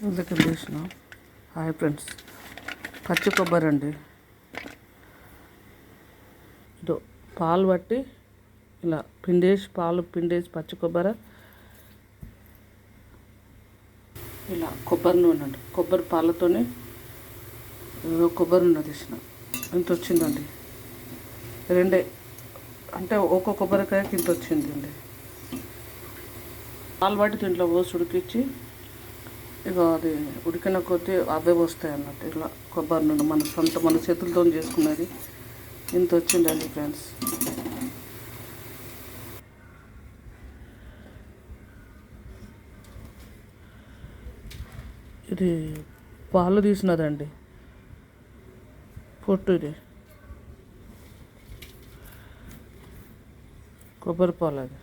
ఇందుకు వేసిన hi friends, పచ్చి కొబ్బరి అండి. ఇదో పాలు పట్టి ఇలా పాలు పిండేసి పచ్చి కొబ్బరి, ఇలా కొబ్బరి నూనె అండి. కొబ్బరి పాలతోనే కొబ్బరి నూనె తీసిన ఇంత వచ్చిందండి. రెండే అంటే ఒక్కో కొబ్బరికాయకి ఇంత వచ్చిందండి. పాలు పట్టి దీంట్లో పోసి ఉడికించి ఇక అది ఉడికిన కొద్దీ అవే వస్తాయి అన్నట్టు. ఇలా కొబ్బరి నూనె మన చేతులతో చేసుకున్నది ఇంత వచ్చిందండి ఫ్రెండ్స్. ఇది పాలు తీసినదండి, పొట్టు. ఇది కొబ్బరి పాలు అది.